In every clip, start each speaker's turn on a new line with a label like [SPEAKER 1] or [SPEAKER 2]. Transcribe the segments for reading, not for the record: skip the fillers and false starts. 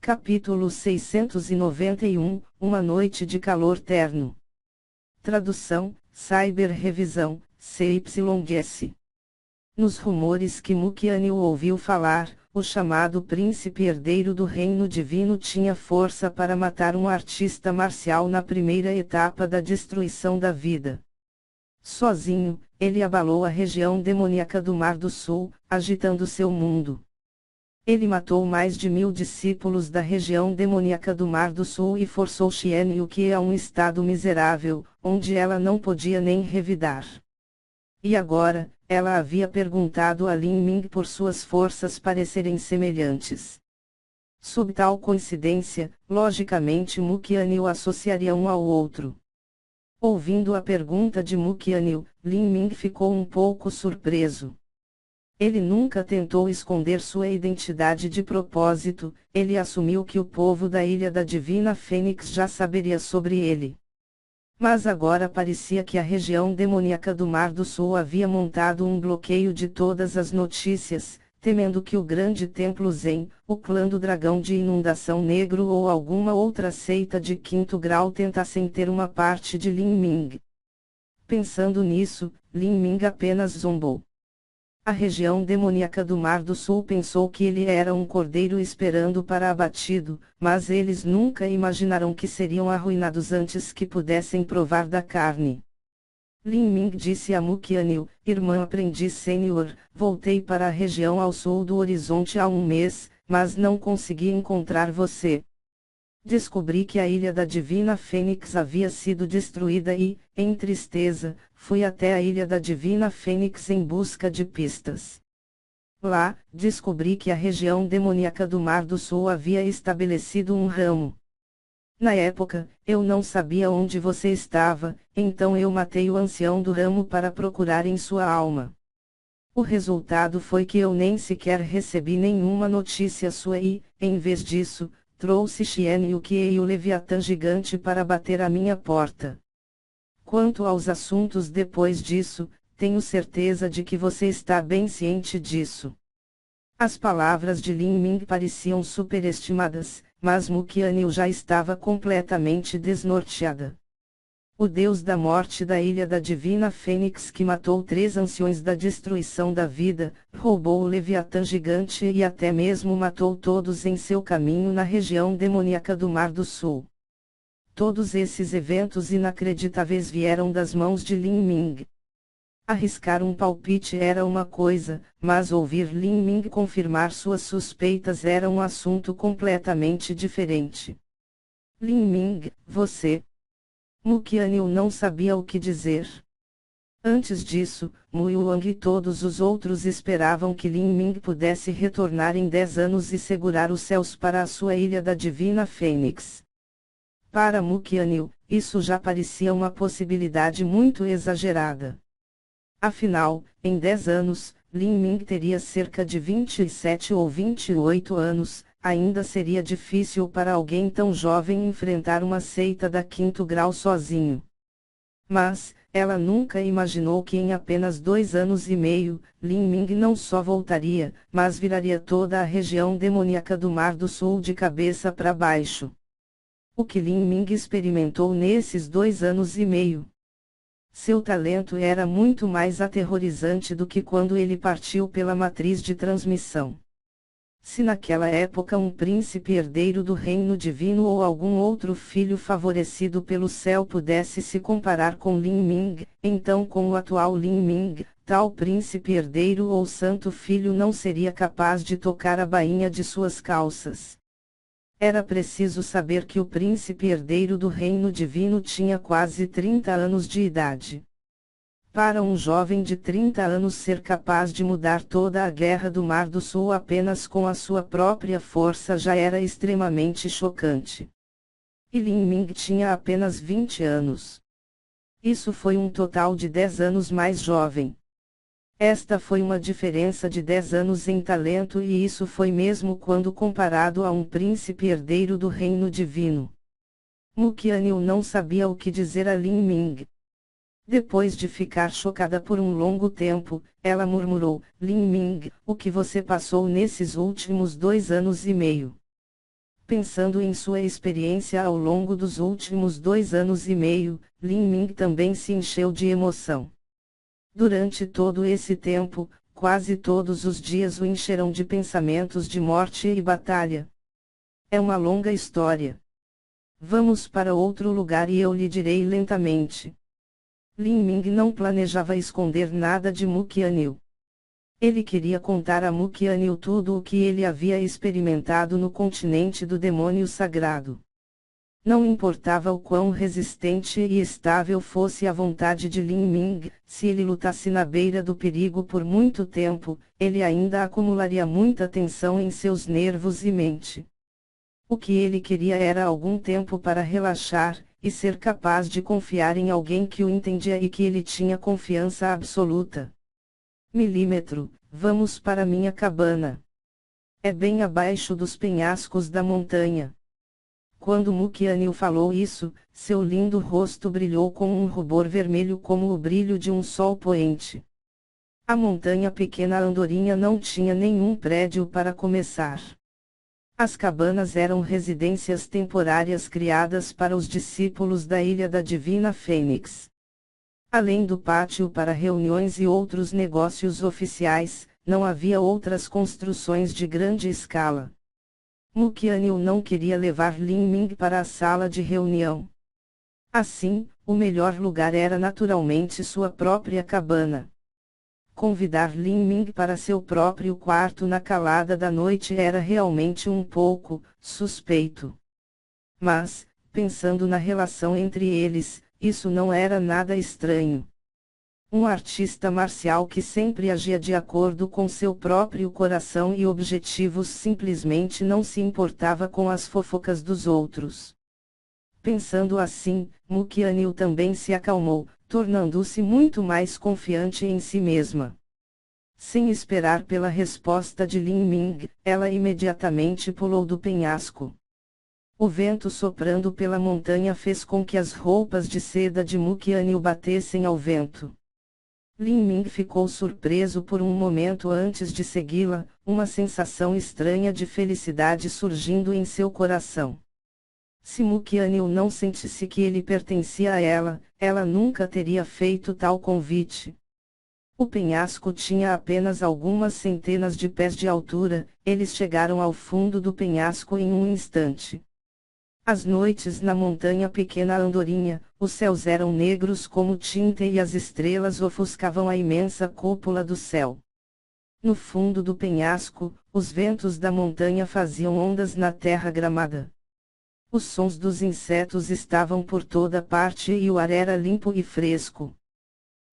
[SPEAKER 1] Capítulo 691, Uma noite de calor terno. Tradução, Cyber Revisão, CYS. Nos rumores que Mukianil ouviu falar, o chamado príncipe herdeiro do reino divino tinha força para matar um artista marcial na primeira etapa da destruição da vida. Sozinho, ele abalou a região demoníaca do Mar do Sul, agitando seu mundo. Ele matou mais de 1000 discípulos da região demoníaca do Mar do Sul e forçou Xian Yuqi a um estado miserável, onde ela não podia nem revidar. E agora, ela havia perguntado a Lin Ming por suas forças parecerem semelhantes. Sob tal coincidência, logicamente Mukianil associaria um ao outro. Ouvindo a pergunta de Mukianil, Lin Ming ficou um pouco surpreso. Ele nunca tentou esconder sua identidade de propósito, ele assumiu que o povo da Ilha da Divina Fênix já saberia sobre ele. Mas agora parecia que a região demoníaca do Mar do Sul havia montado um bloqueio de todas as notícias, temendo que o grande templo Zen, o clã do dragão de inundação negro ou alguma outra seita de 5º grau tentassem ter uma parte de Lin Ming. Pensando nisso, Lin Ming apenas zombou. A região demoníaca do Mar do Sul pensou que ele era um cordeiro esperando para abatido, mas eles nunca imaginaram que seriam arruinados antes que pudessem provar da carne. Lin Ming disse a Mukianil, irmã aprendiz sênior, voltei para a região ao sul do horizonte há um mês, mas não consegui encontrar você. Descobri que a Ilha da Divina Fênix havia sido destruída e, em tristeza, fui até a Ilha da Divina Fênix em busca de pistas. Lá, descobri que a região demoníaca do Mar do Sul havia estabelecido um ramo. Na época, eu não sabia onde você estava, então eu matei o ancião do ramo para procurar em sua alma. O resultado foi que eu nem sequer recebi nenhuma notícia sua e, em vez disso, trouxe Xian Yuqi e o Leviatã gigante para bater à minha porta. Quanto aos assuntos depois disso, tenho certeza de que você está bem ciente disso. As palavras de Lin Ming pareciam superestimadas, mas Mukianil já estava completamente desnorteada. O deus da morte da Ilha da Divina Fênix que matou 3 anciões da destruição da vida, roubou o Leviatã gigante e até mesmo matou todos em seu caminho na região demoníaca do Mar do Sul. Todos esses eventos inacreditáveis vieram das mãos de Lin Ming. Arriscar um palpite era uma coisa, mas ouvir Lin Ming confirmar suas suspeitas era um assunto completamente diferente. Lin Ming, você... Mukianil não sabia o que dizer. Antes disso, Mu Yuang e todos os outros esperavam que Lin Ming pudesse retornar em 10 anos e segurar os céus para a sua Ilha da Divina Fênix. Para Mukianil, isso já parecia uma possibilidade muito exagerada. Afinal, em 10 anos, Lin Ming teria cerca de 27 ou 28 anos, ainda seria difícil para alguém tão jovem enfrentar uma seita da 5º grau sozinho. Mas, ela nunca imaginou que em apenas 2 anos e meio, Lin Ming não só voltaria, mas viraria toda a região demoníaca do Mar do Sul de cabeça para baixo. O que Lin Ming experimentou nesses 2 anos e meio? Seu talento era muito mais aterrorizante do que quando ele partiu pela matriz de transmissão. Se naquela época um príncipe herdeiro do reino divino ou algum outro filho favorecido pelo céu pudesse se comparar com Lin Ming, então com o atual Lin Ming, tal príncipe herdeiro ou santo filho não seria capaz de tocar a bainha de suas calças. Era preciso saber que o príncipe herdeiro do reino divino tinha quase 30 anos de idade. Para um jovem de 30 anos ser capaz de mudar toda a guerra do Mar do Sul apenas com a sua própria força já era extremamente chocante. E Lin Ming tinha apenas 20 anos. Isso foi um total de 10 anos mais jovem. Esta foi uma diferença de 10 anos em talento e isso foi mesmo quando comparado a um príncipe herdeiro do reino divino. Mukianil não sabia o que dizer a Lin Ming. Depois de ficar chocada por um longo tempo, ela murmurou, Lin Ming, o que você passou nesses últimos 2 anos e meio? Pensando em sua experiência ao longo dos últimos 2 anos e meio, Lin Ming também se encheu de emoção. Durante todo esse tempo, quase todos os dias o encherão de pensamentos de morte e batalha. É uma longa história. Vamos para outro lugar e eu lhe direi lentamente. Lin Ming não planejava esconder nada de Mu Qianyu. Ele queria contar a Mu Qianyu tudo o que ele havia experimentado no continente do demônio sagrado. Não importava o quão resistente e estável fosse a vontade de Lin Ming, se ele lutasse na beira do perigo por muito tempo, ele ainda acumularia muita tensão em seus nervos e mente. O que ele queria era algum tempo para relaxar, e ser capaz de confiar em alguém que o entendia e que ele tinha confiança absoluta. Milímetro, vamos para minha cabana. É bem abaixo dos penhascos da montanha. Quando Mu Qianyu falou isso, seu lindo rosto brilhou com um rubor vermelho como o brilho de um sol poente. A montanha pequena andorinha não tinha nenhum prédio para começar. As cabanas eram residências temporárias criadas para os discípulos da Ilha da Divina Fênix. Além do pátio para reuniões e outros negócios oficiais, não havia outras construções de grande escala. Mu Qianyu não queria levar Lin Ming para a sala de reunião. Assim, o melhor lugar era naturalmente sua própria cabana. Convidar Lin Ming para seu próprio quarto na calada da noite era realmente um pouco suspeito. Mas, pensando na relação entre eles, isso não era nada estranho. Um artista marcial que sempre agia de acordo com seu próprio coração e objetivos simplesmente não se importava com as fofocas dos outros. Pensando assim, Mu Qianyu também se acalmou, tornando-se muito mais confiante em si mesma. Sem esperar pela resposta de Lin Ming, ela imediatamente pulou do penhasco. O vento soprando pela montanha fez com que as roupas de seda de Mu Qianyu batessem ao vento. Lin Ming ficou surpreso por um momento antes de segui-la, uma sensação estranha de felicidade surgindo em seu coração. Se Mu Qianyu não sentisse que ele pertencia a ela, ela nunca teria feito tal convite. O penhasco tinha apenas algumas centenas de pés de altura, eles chegaram ao fundo do penhasco em um instante. As noites na montanha pequena andorinha, os céus eram negros como tinta e as estrelas ofuscavam a imensa cúpula do céu. No fundo do penhasco, os ventos da montanha faziam ondas na terra gramada. Os sons dos insetos estavam por toda parte e o ar era limpo e fresco.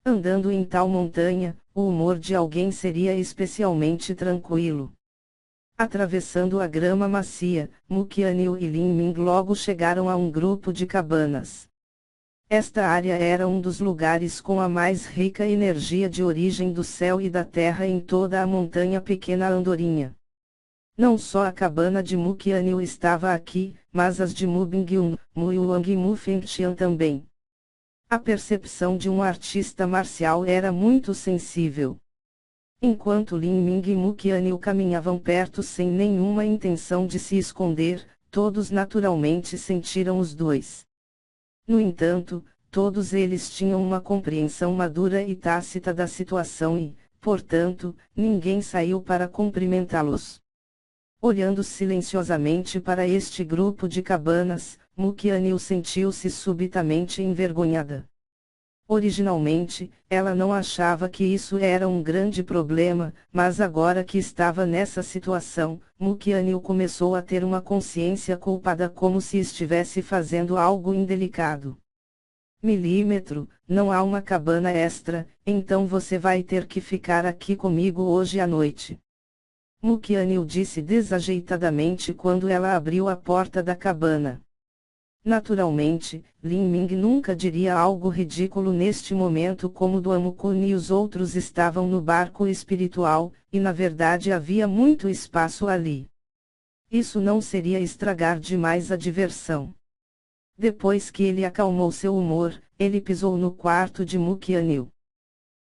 [SPEAKER 1] Andando em tal montanha, o humor de alguém seria especialmente tranquilo. Atravessando a grama macia, Mu Qianyu e Lin Ming logo chegaram a um grupo de cabanas. Esta área era um dos lugares com a mais rica energia de origem do céu e da terra em toda a montanha pequena andorinha. Não só a cabana de Mu Qianyu estava aqui, mas as de Mu Bingyun, Mu Yuang e Mu Fengtian também. A percepção de um artista marcial era muito sensível. Enquanto Lin Ming e Mu Qianyu caminhavam perto sem nenhuma intenção de se esconder, todos naturalmente sentiram os dois. No entanto, todos eles tinham uma compreensão madura e tácita da situação e, portanto, ninguém saiu para cumprimentá-los. Olhando silenciosamente para este grupo de cabanas, Mu Qianyu sentiu-se subitamente envergonhada. Originalmente, ela não achava que isso era um grande problema, mas agora que estava nessa situação, Mu Qianyu começou a ter uma consciência culpada como se estivesse fazendo algo indelicado. Milímetro, não há uma cabana extra, então você vai ter que ficar aqui comigo hoje à noite. Mu Qianyu disse desajeitadamente quando ela abriu a porta da cabana. Naturalmente, Lin Ming nunca diria algo ridículo neste momento como Duamukun e os outros estavam no barco espiritual, e na verdade havia muito espaço ali. Isso não seria estragar demais a diversão. Depois que ele acalmou seu humor, ele pisou no quarto de Mu Qianyu.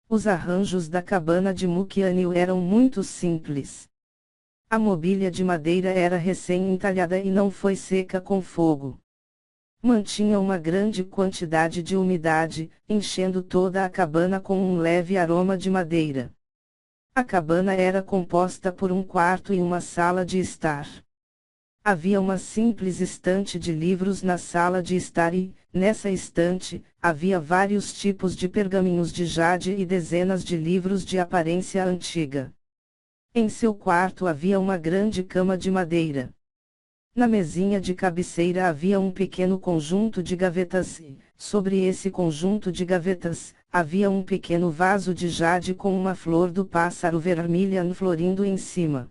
[SPEAKER 1] Os arranjos da cabana de Mu Qianyu eram muito simples. A mobília de madeira era recém-entalhada e não foi seca com fogo. Mantinha uma grande quantidade de umidade, enchendo toda a cabana com um leve aroma de madeira. A cabana era composta por um quarto e uma sala de estar. Havia uma simples estante de livros na sala de estar e, nessa estante, havia vários tipos de pergaminhos de jade e dezenas de livros de aparência antiga. Em seu quarto havia uma grande cama de madeira. Na mesinha de cabeceira havia um pequeno conjunto de gavetas e, sobre esse conjunto de gavetas, havia um pequeno vaso de jade com uma flor do pássaro vermelha florindo em cima.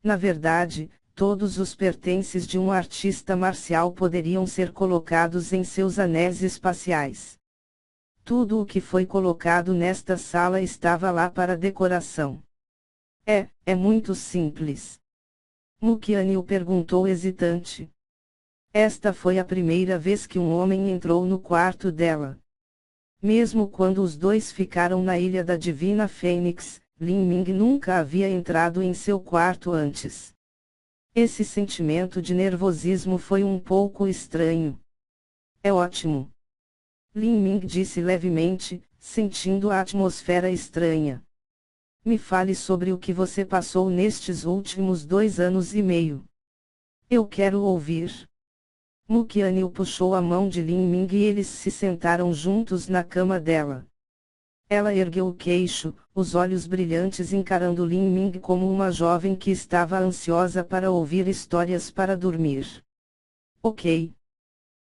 [SPEAKER 1] Na verdade, todos os pertences de um artista marcial poderiam ser colocados em seus anéis espaciais. Tudo o que foi colocado nesta sala estava lá para decoração. É muito simples. Mukianil perguntou hesitante. Esta foi a primeira vez que um homem entrou no quarto dela. Mesmo quando os dois ficaram na Ilha da Divina Fênix, Lin Ming nunca havia entrado em seu quarto antes. Esse sentimento de nervosismo foi um pouco estranho. É ótimo. Lin Ming disse levemente, sentindo a atmosfera estranha. Me fale sobre o que você passou nestes últimos 2 anos e meio. Eu quero ouvir. Mukianil puxou a mão de Lin Ming e eles se sentaram juntos na cama dela. Ela ergueu o queixo, os olhos brilhantes encarando Lin Ming como uma jovem que estava ansiosa para ouvir histórias para dormir. Ok.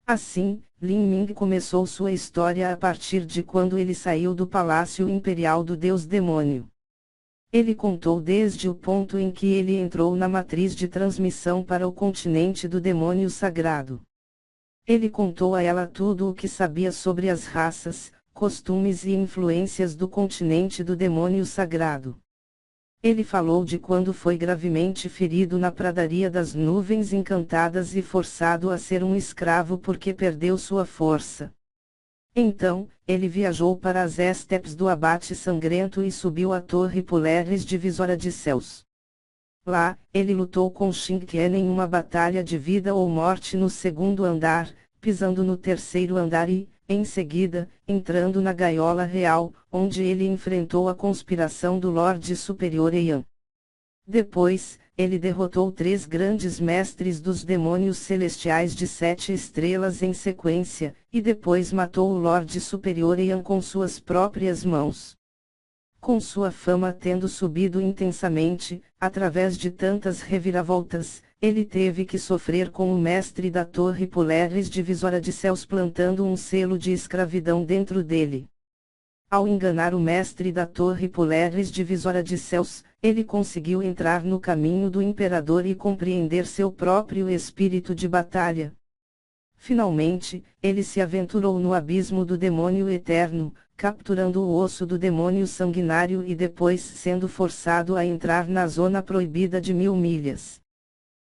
[SPEAKER 1] Assim, Lin Ming começou sua história a partir de quando ele saiu do Palácio Imperial do Deus Demônio. Ele contou desde o ponto em que ele entrou na matriz de transmissão para o continente do demônio sagrado. Ele contou a ela tudo o que sabia sobre as raças, costumes e influências do continente do demônio sagrado. Ele falou de quando foi gravemente ferido na pradaria das nuvens encantadas e forçado a ser um escravo porque perdeu sua força. Então, ele viajou para as estepes do abate sangrento e subiu a torre Polaris divisora de céus. Lá, ele lutou com Xing Qian em uma batalha de vida ou morte no 2º andar, pisando no 3º andar e, em seguida, entrando na gaiola real, onde ele enfrentou a conspiração do Lorde Superior Heian. Depois, ele derrotou 3 grandes mestres dos demônios celestiais de 7 estrelas em sequência, e depois matou o Lorde Superior Heian com suas próprias mãos. Com sua fama tendo subido intensamente, através de tantas reviravoltas, ele teve que sofrer com o mestre da Torre Polaris divisora de céus plantando um selo de escravidão dentro dele. Ao enganar o mestre da Torre Polaris divisora de céus, ele conseguiu entrar no caminho do imperador e compreender seu próprio espírito de batalha. Finalmente, ele se aventurou no abismo do demônio eterno, capturando o osso do demônio sanguinário e depois sendo forçado a entrar na zona proibida de 1000 milhas.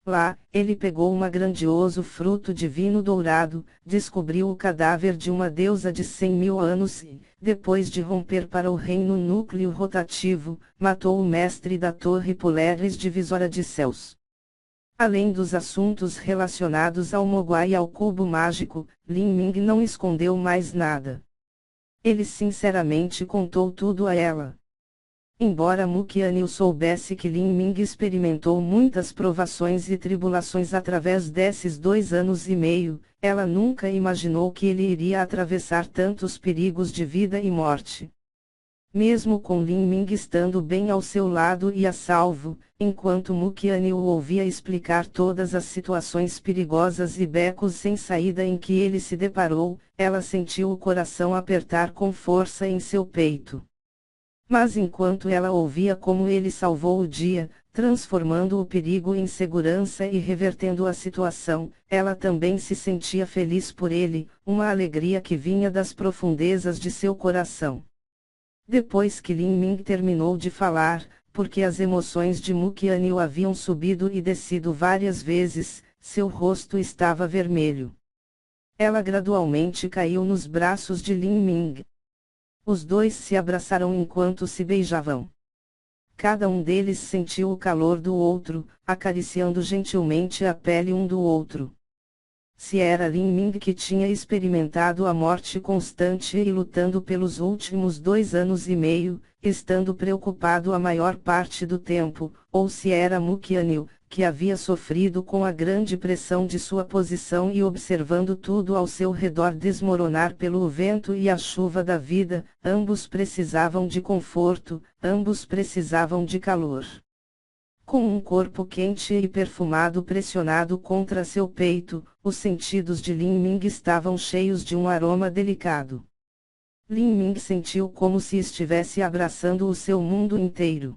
[SPEAKER 1] Lá, ele pegou um grandioso fruto divino dourado, descobriu o cadáver de uma deusa de 100.000 anos e, depois de romper para o reino núcleo rotativo, matou o mestre da Torre Polaris divisora de céus. Além dos assuntos relacionados ao Mogwai e ao cubo mágico, Lin Ming não escondeu mais nada. Ele sinceramente contou tudo a ela. Embora Mukianil soubesse que Lin Ming experimentou muitas provações e tribulações através desses 2 anos e meio, ela nunca imaginou que ele iria atravessar tantos perigos de vida e morte. Mesmo com Lin Ming estando bem ao seu lado e a salvo, enquanto Mukianil o ouvia explicar todas as situações perigosas e becos sem saída em que ele se deparou, ela sentiu o coração apertar com força em seu peito. Mas enquanto ela ouvia como ele salvou o dia, transformando o perigo em segurança e revertendo a situação, ela também se sentia feliz por ele, uma alegria que vinha das profundezas de seu coração. Depois que Lin Ming terminou de falar, porque as emoções de Mukianil haviam subido e descido várias vezes, seu rosto estava vermelho. Ela gradualmente caiu nos braços de Lin Ming. Os dois se abraçaram enquanto se beijavam. Cada um deles sentiu o calor do outro, acariciando gentilmente a pele um do outro. Se era Lin Ming que tinha experimentado a morte constante e lutando pelos últimos 2 anos e meio, estando preocupado a maior parte do tempo, ou se era Mu Qianyu, que havia sofrido com a grande pressão de sua posição e observando tudo ao seu redor desmoronar pelo vento e a chuva da vida, ambos precisavam de conforto, ambos precisavam de calor. Com um corpo quente e perfumado pressionado contra seu peito, os sentidos de Lin Ming estavam cheios de um aroma delicado. Lin Ming sentiu como se estivesse abraçando o seu mundo inteiro.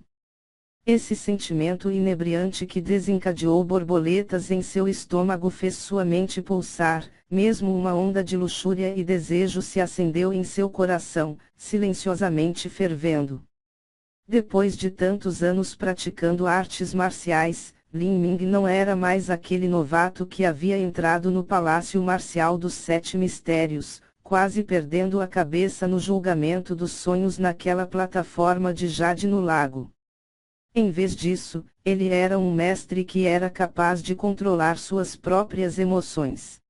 [SPEAKER 1] Esse sentimento inebriante que desencadeou borboletas em seu estômago fez sua mente pulsar, mesmo uma onda de luxúria e desejo se acendeu em seu coração, silenciosamente fervendo. Depois de tantos anos praticando artes marciais, Lin Ming não era mais aquele novato que havia entrado no Palácio Marcial dos Sete Mistérios, quase perdendo a cabeça no julgamento dos sonhos naquela plataforma de jade no lago. Em vez disso, ele era um mestre que era capaz de controlar suas próprias emoções.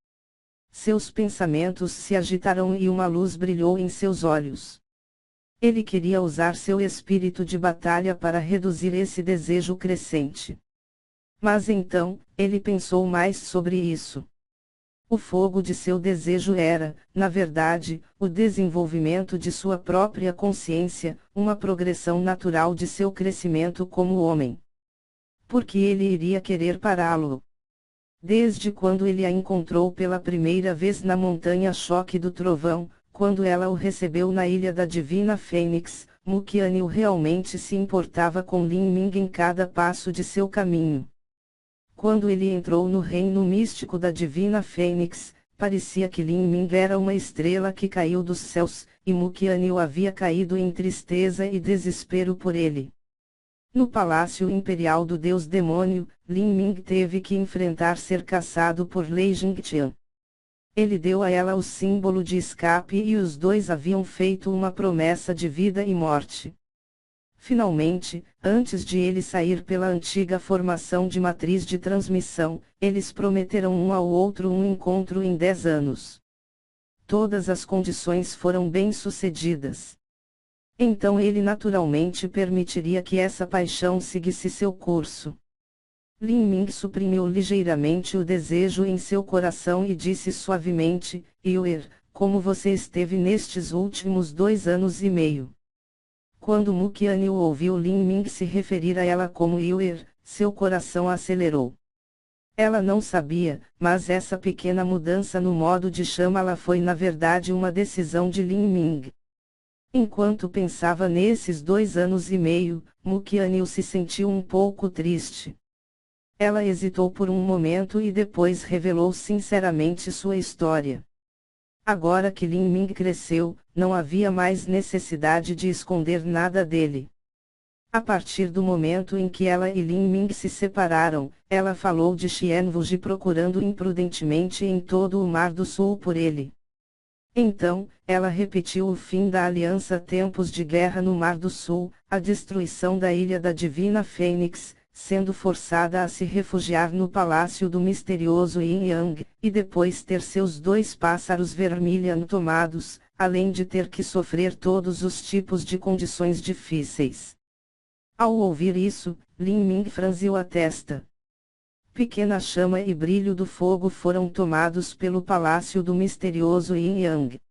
[SPEAKER 1] Seus pensamentos se agitaram e uma luz brilhou em seus olhos. Ele queria usar seu espírito de batalha para reduzir esse desejo crescente. Mas então, ele pensou mais sobre isso. O fogo de seu desejo era, na verdade, o desenvolvimento de sua própria consciência, uma progressão natural de seu crescimento como homem. Por que ele iria querer pará-lo? Desde quando ele a encontrou pela primeira vez na montanha Choque do Trovão, quando ela o recebeu na Ilha da Divina Fênix, Mu Qianyu realmente se importava com Lin Ming em cada passo de seu caminho. Quando ele entrou no reino místico da Divina Fênix, parecia que Lin Ming era uma estrela que caiu dos céus, e Mu Qianyu havia caído em tristeza e desespero por ele. No Palácio Imperial do Deus Demônio, Lin Ming teve que enfrentar ser caçado por Lei Jingqian. Ele deu a ela o símbolo de escape e os dois haviam feito uma promessa de vida e morte. Finalmente, antes de ele sair pela antiga formação de matriz de transmissão, eles prometeram um ao outro um encontro em 10 anos. Todas as condições foram bem-sucedidas. Então ele naturalmente permitiria que essa paixão seguisse seu curso. Lin Ming suprimiu ligeiramente o desejo em seu coração e disse suavemente: Yuer, como você esteve nestes últimos 2 anos e meio? Quando Mu Qianyu ouviu Lin Ming se referir a ela como Yuer, seu coração acelerou. Ela não sabia, mas essa pequena mudança no modo de chamá-la foi na verdade uma decisão de Lin Ming. Enquanto pensava nesses 2 anos e meio, Mu Qianyu se sentiu um pouco triste. Ela hesitou por um momento e depois revelou sinceramente sua história. Agora que Lin Ming cresceu, não havia mais necessidade de esconder nada dele. A partir do momento em que ela e Lin Ming se separaram, ela falou de Xianwuji procurando imprudentemente em todo o Mar do Sul por ele. Então, ela repetiu o fim da aliança, tempos de guerra no Mar do Sul, a destruição da Ilha da Divina Fênix, sendo forçada a se refugiar no palácio do misterioso Yin Yang, e depois ter seus 2 pássaros vermilion tomados, além de ter que sofrer todos os tipos de condições difíceis. Ao ouvir isso, Lin Ming franziu a testa. Pequena chama e brilho do fogo foram tomados pelo palácio do misterioso Yin Yang.